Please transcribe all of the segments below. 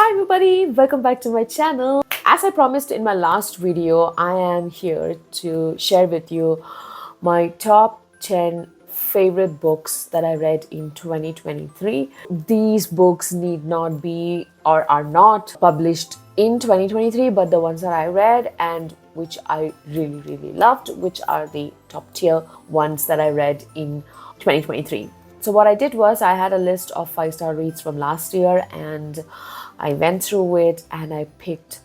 Hi everybody, welcome back to my channel. As I promised in my last video, I am here to share with you my top 10 favorite books that I read in 2023. These books need not be or are not published in 2023, but the ones that I read and which I really loved, which are the top tier ones that I read in 2023. So what I did was I had a list of 5-star reads from last year and I went through it and I picked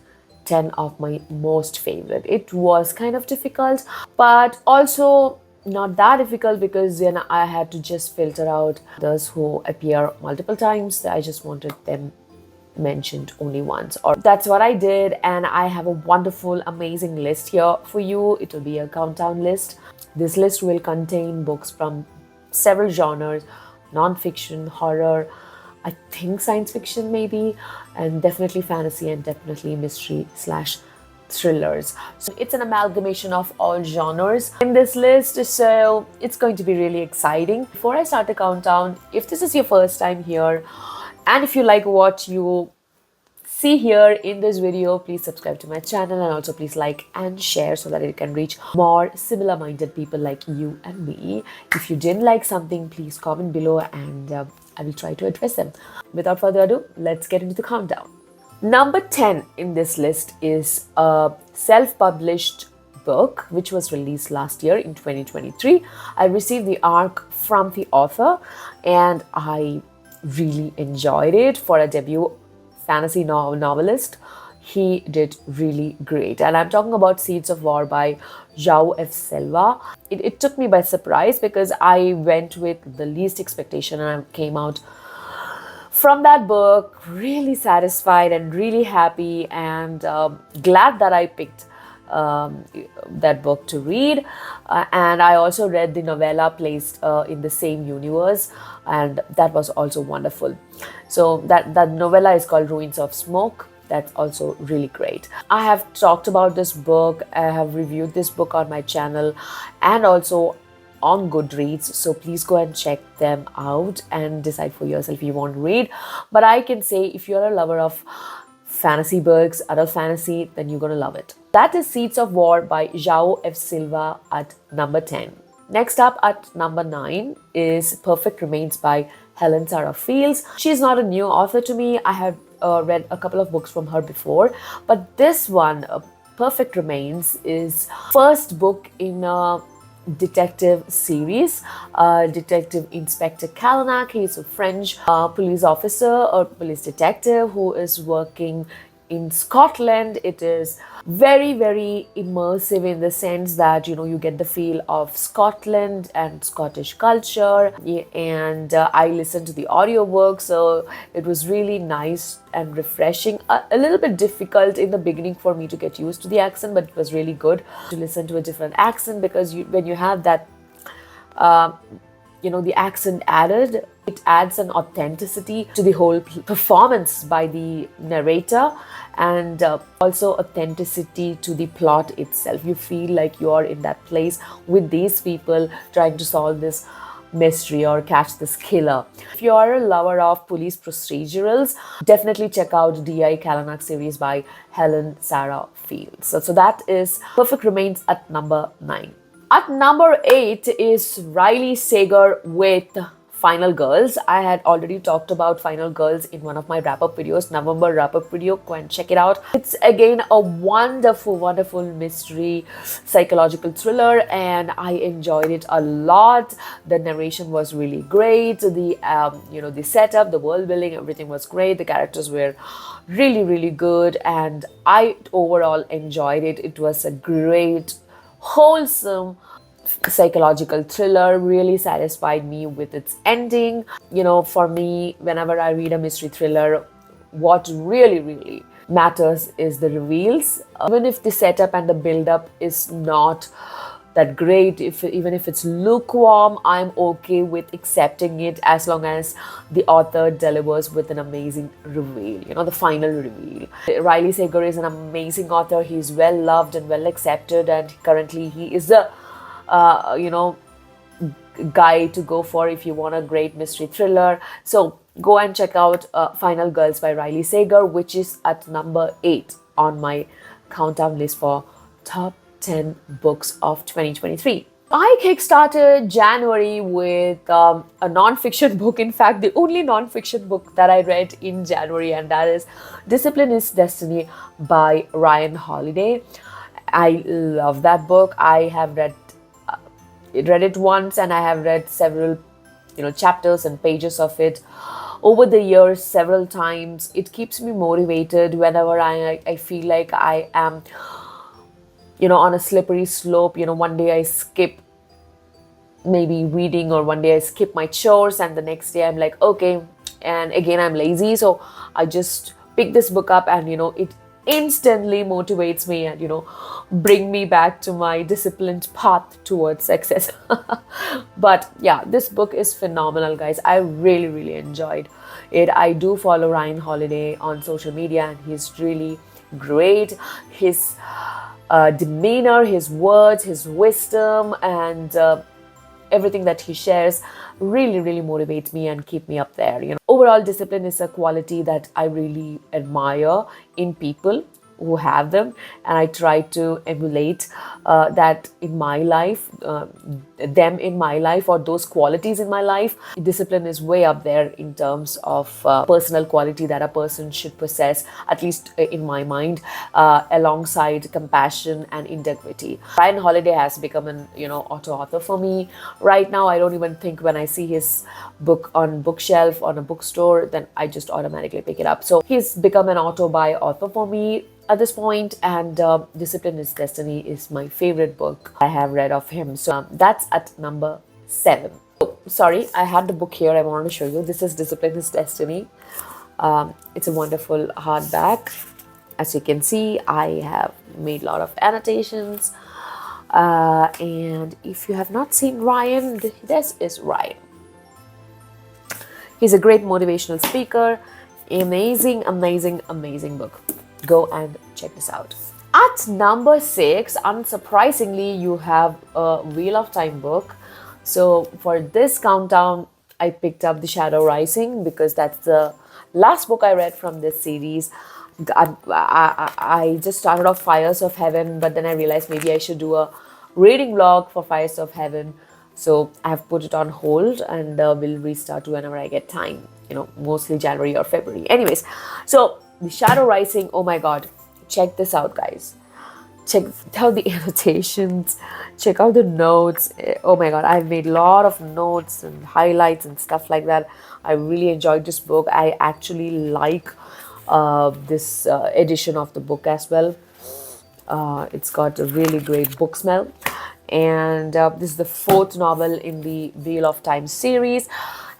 10 of my most favorite. It was kind of difficult, but also not that difficult because then I had to just filter out those who appear multiple times. I just wanted them mentioned only once, or that's what I did. And I have a wonderful, amazing list here for you. It will be a countdown list. This list will contain books from several genres: non-fiction, horror, I think science fiction maybe, and definitely fantasy and definitely mystery / thrillers. So it's an amalgamation of all genres in this list, so it's going to be really exciting. Before I start the countdown, if this is your first time here and if you like what you see here in this video, please subscribe to my channel and also please like and share so that it can reach more similar minded people like you and me. If you didn't like something, please comment below and I will try to address them. Without further ado, let's get into the countdown. Number 10 in this list is a self-published book which was released last year in 2023. I received the ARC from the author and I really enjoyed it. For a debut fantasy novelist, he did really great. And I'm talking about Seeds of War by João F. Silva. It took me by surprise because I went with the least expectation and I came out from that book really satisfied and really happy and glad that I picked that book to read. And I also read the novella placed in the same universe, and that was also wonderful. So that novella is called Ruins of Smoke. That's also really great. I have talked about this book, I have reviewed this book on my channel and also on Goodreads, so please go and check them out and decide for yourself if you want to read. But I can say if you're a lover of fantasy books, adult fantasy, then you're gonna love it. That is Seeds of War by João F. Silva at number 10. Next up at number 9 is Perfect Remains by Helen Sarah Fields. She's not a new author to me. I have read a couple of books from her before, but this one, Perfect Remains, is first book in a detective series. Detective Inspector Kalanak, he's a French police officer or police detective who is working in Scotland. It is very immersive in the sense that you get the feel of Scotland and Scottish culture. And I listened to the audiobook, so it was really nice and refreshing. A little bit difficult in the beginning for me to get used to the accent, but it was really good to listen to a different accent because when you have that the accent added, it adds an authenticity to the whole performance by the narrator and also authenticity to the plot itself. You feel like you're in that place with these people trying to solve this mystery or catch this killer. If you are a lover of police procedurals, definitely check out D.I. Kalanak series by Helen Sarah Fields. So that is Perfect Remains at number 9. At number 8 is Riley Sager with Final Girls. I had already talked about Final Girls in one of my wrap-up videos, November wrap-up video. Go and check it out. It's again a wonderful mystery psychological thriller and I enjoyed it a lot. The narration was really great. The the setup, the world building, everything was great. The characters were really good and I overall enjoyed it. It was a great, wholesome psychological thriller, really satisfied me with its ending. For me, whenever I read a mystery thriller, what really matters is the reveals. Even if the setup and the build-up is not that great, even if it's lukewarm, I'm okay with accepting it as long as the author delivers with an amazing reveal, the final reveal. Riley Sager is an amazing author. He's well loved and well accepted, and currently he is a guy to go for if you want a great mystery thriller. So go and check out Final Girls by Riley Sager, which is at number 8 on my countdown list for top 10 books of 2023. I kickstarted January with a non-fiction book. In fact, the only non-fiction book that I read in January, and that is Discipline is Destiny by Ryan Holiday. I love that book. I have read it once, and I have read several chapters and pages of it over the years several times. It keeps me motivated whenever I feel like I am on a slippery slope. One day I skip maybe reading, or one day I skip my chores, and the next day I'm like, okay, and again I'm lazy, so I just pick this book up, and it instantly motivates me and bring me back to my disciplined path towards success. But yeah, this book is phenomenal, guys. I really enjoyed it. I do follow Ryan Holiday on social media, and he's really great. His demeanor, his words, his wisdom, and everything that he shares really motivates me and keep me up there. Overall, discipline is a quality that I really admire in people who have them, and I try to emulate that in my life, them in my life, or those qualities in my life. Discipline is way up there in terms of personal quality that a person should possess, at least in my mind, alongside compassion and integrity. Ryan Holiday has become an author for me. Right now, I don't even think when I see his book on bookshelf on a bookstore, then I just automatically pick it up. So he's become an author for me at this point, and Discipline is Destiny is my favorite book I have read of him. So that's at number 7. Oh, sorry, I had the book here. I wanted to show you. This is Discipline is Destiny. It's a wonderful hardback. As you can see, I have made a lot of annotations. And if you have not seen Ryan, this is Ryan. He's a great motivational speaker. Amazing book. Go and check this out. At number 6, unsurprisingly, you have a Wheel of Time book. So for this countdown, I picked up The Shadow Rising because that's the last book I read from this series. I just started off Fires of Heaven, but then I realized maybe I should do a reading vlog for Fires of Heaven. So I have put it on hold, and will restart whenever I get time, mostly January or February. Anyways, so The Shadow Rising, oh my god, check this out, guys. Check out the annotations, check out the notes. Oh my god, I've made a lot of notes and highlights and stuff like that. I really enjoyed this book. I actually like this edition of the book as well. It's got a really great book smell. And this is the 4th novel in the Wheel of Time series,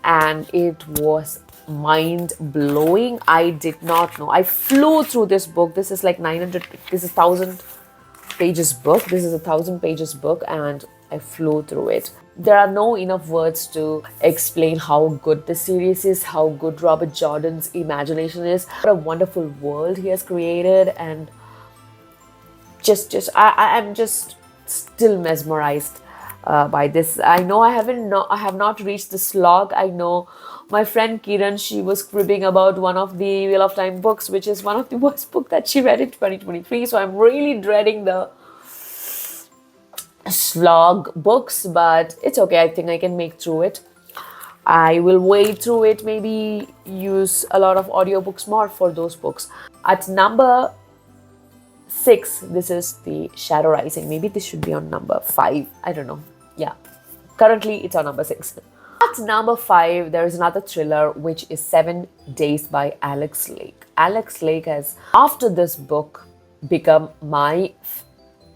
and it was mind-blowing. I did not know. I flew through this book. This is like 900, this is 1,000 pages book. This is a 1,000 pages book, and I flew through it. There are no enough words to explain how good this series is, how good Robert Jordan's imagination is, what a wonderful world he has created, and I'm just still mesmerized by this. I know I have not reached the slog. I know my friend Kiran, she was cribbing about one of the Wheel of Time books, which is one of the worst books that she read in 2023. So I'm really dreading the slog books, but it's okay. I think I can make through it. I will wade through it, maybe use a lot of audiobooks more for those books. At number 6, this is The Shadow Rising. Maybe this should be on number 5. I don't know. Yeah. Currently, it's on number 6. At number 5, there is another thriller, which is 7 Days by Alex Lake. Alex Lake has, after this book, become my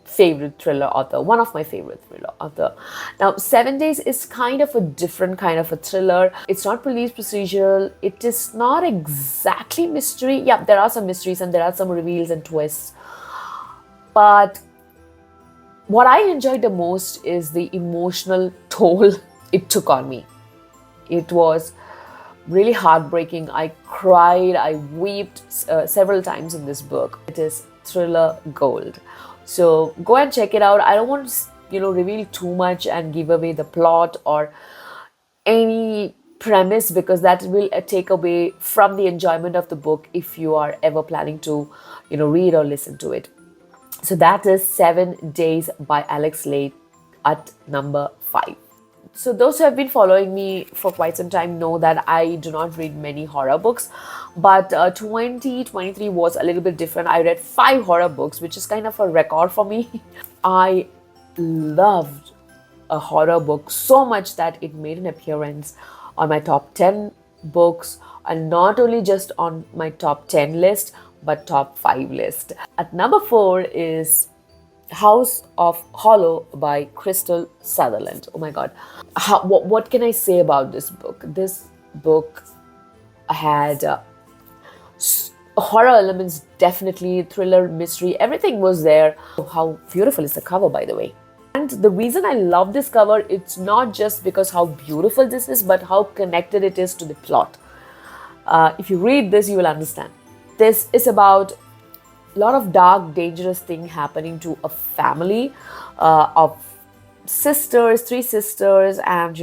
favorite thriller author, one of my favorite thriller author. Now, 7 Days is kind of a different kind of a thriller. It's not police procedural. It is not exactly mystery. Yeah, there are some mysteries and there are some reveals and twists. But what I enjoyed the most is the emotional toll it took on me. It was really heartbreaking. I cried, I wept several times in this book. It is thriller gold. So go and check it out. I don't want to reveal too much and give away the plot or any premise, because that will take away from the enjoyment of the book if you are ever planning to read or listen to it. So that is 7 Days by Alex Late at number 5. So those who have been following me for quite some time know that I do not read many horror books, but 2023 was a little bit different. I read 5 horror books, which is kind of a record for me. I loved a horror book so much that it made an appearance on my top 10 books, and not only just on my top 10 list, but top 5 list. At number 4 is House of Hollow by Crystal Sutherland. Oh my god. What can I say about this book? This book had horror elements, definitely, thriller, mystery, everything was there. How beautiful is the cover, by the way. And the reason I love this cover, it's not just because how beautiful this is, but how connected it is to the plot. If you read this, you will understand. This is about a lot of dark, dangerous thing happening to a family of sisters, 3 sisters, and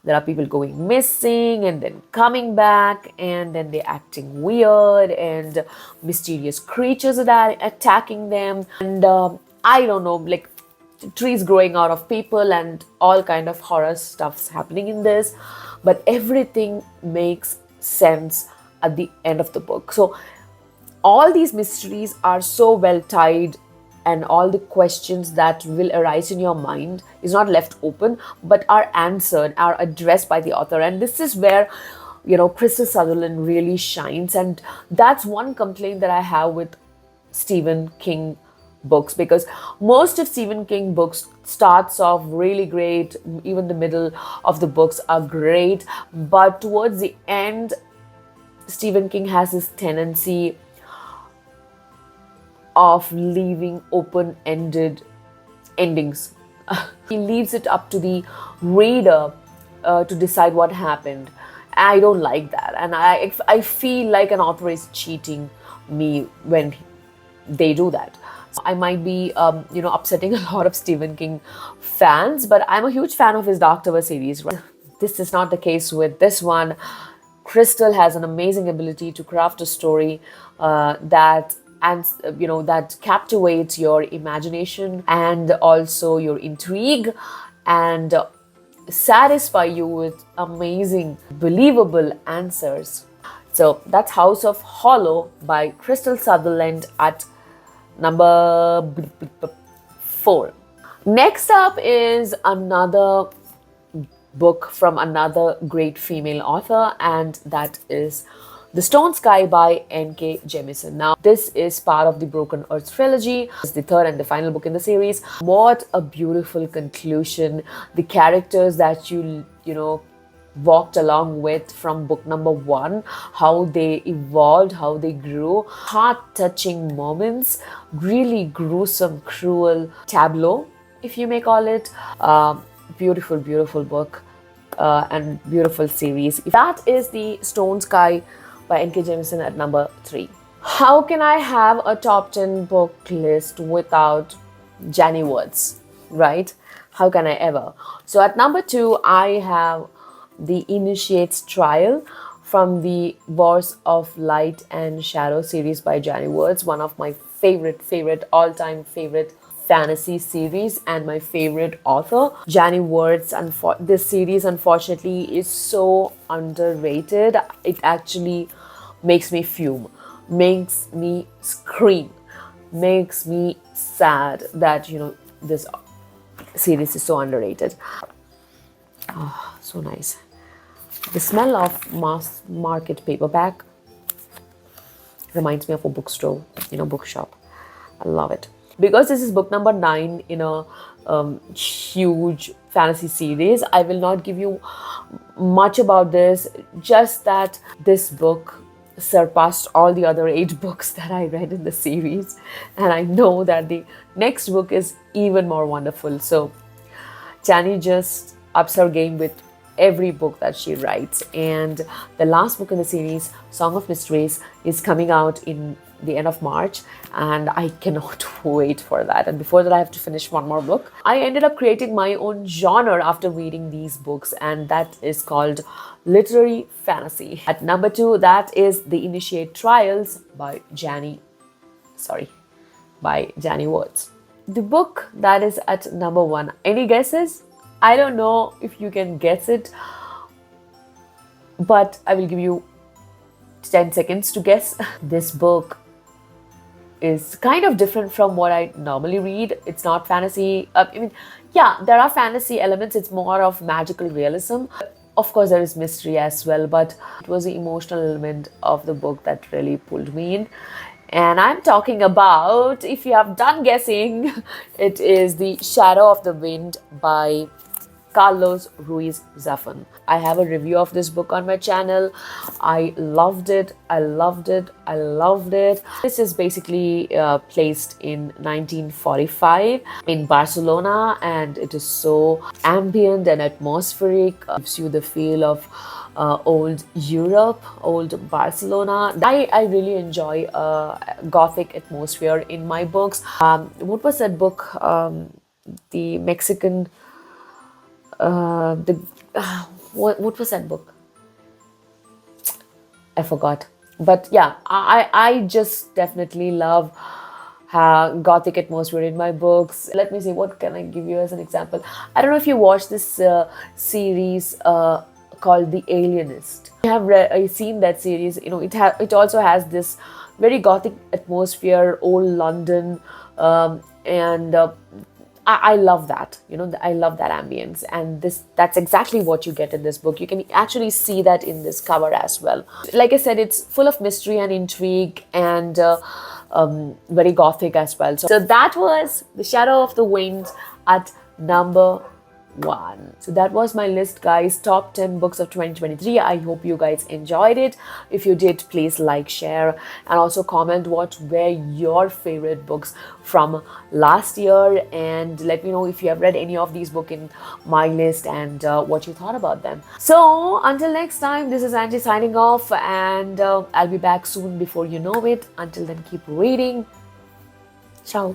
there are people going missing and then coming back, and then they're acting weird, and mysterious creatures are attacking them, and I don't know, like trees growing out of people and all kind of horror stuff's happening in this, but everything makes sense at the end of the book. So all these mysteries are so well tied, and all the questions that will arise in your mind is not left open, but are answered, are addressed by the author. And this is where Crystal Sutherland really shines. And that's one complaint that I have with Stephen King books, because most of Stephen King books starts off really great, even the middle of the books are great, but towards the end, Stephen King has this tendency of leaving open-ended endings. He leaves it up to the reader to decide what happened. I don't like that, and I feel like an author is cheating me when they do that. I might be upsetting a lot of Stephen King fans, but I'm a huge fan of his Dark Tower series. Right? This is not the case with this one. Crystal has an amazing ability to craft a story that captivates your imagination and also your intrigue, and satisfy you with amazing, believable answers. So that's House of Hollow by Crystal Sutherland at number 4. Next up is another book from another great female author, and that is The Stone Sky by N.K. Jemisin. Now, this is part of the Broken Earth trilogy. It's the third and the final book in the series. What a beautiful conclusion. The characters that you walked along with from book number 1, how they evolved, how they grew, heart-touching moments, really gruesome, cruel tableau, if you may call it. Beautiful, beautiful book and beautiful series. That is The Stone Sky by N.K. Jemisin at number 3. How can I have a top 10 book list without Janny words, right? How can I ever? So at number 2, I have The Initiate's Trial from the Wars of Light and Shadow series by Janny Words, one of my favorite, all-time favorite fantasy series and my favorite author. Janny Words, this series unfortunately is so underrated. It actually makes me fume, makes me scream, makes me sad that this series is so underrated. Oh, so nice. The smell of mass market paperback reminds me of a bookstore, bookshop. I love it. Because this is book number 9 in a huge fantasy series, I will not give you much about this, just that this book surpassed all the other 8 books that I read in the series, and I know that the next book is even more wonderful. So Janny just ups her game with every book that she writes. And the last book in the series, Song of Mysteries, is coming out in the end of March, and I cannot wait for that. And before that, I have to finish one more book. I ended up creating my own genre after reading these books, and that is called literary fantasy. At number 2, that is The Initiate Trials by Janie Words. The book that is at number 1. Any guesses? I don't know if you can guess it, but I will give you 10 seconds to guess. This book is kind of different from what I normally read. It's not fantasy. Yeah, there are fantasy elements. It's more of magical realism. Of course, there is mystery as well, but it was the emotional element of the book that really pulled me in. And I'm talking about, if you have done guessing, it is The Shadow of the Wind by Carlos Ruiz Zafón. I have a review of this book on my channel. I loved it. I loved it. I loved it. This is basically placed in 1945 in Barcelona, and it is so ambient and atmospheric. It gives you the feel of old Europe, old Barcelona. I really enjoy Gothic atmosphere in my books. What was that book? The Mexican... what was that book? I forgot. But yeah, I just definitely love Gothic atmosphere in my books. Let me see, what can I give you as an example? I don't know if you watched this series called The Alienist. I have seen that series. You know, it also has this very Gothic atmosphere, old London, and I love that. You know, I love that ambience, and that's exactly what you get in this book. You can actually see that in this cover as well. Like I said, it's full of mystery and intrigue, and very Gothic as well. So that was The Shadow of the Wind at number 1. So that was my list, guys. Top 10 books of 2023. I hope you guys enjoyed it. If you did, please like, share, and also comment what were your favorite books from last year, and let me know if you have read any of these books in my list and what you thought about them. So until next time, this is Angie signing off, and I'll be back soon before you know it. Until then, keep reading. Ciao.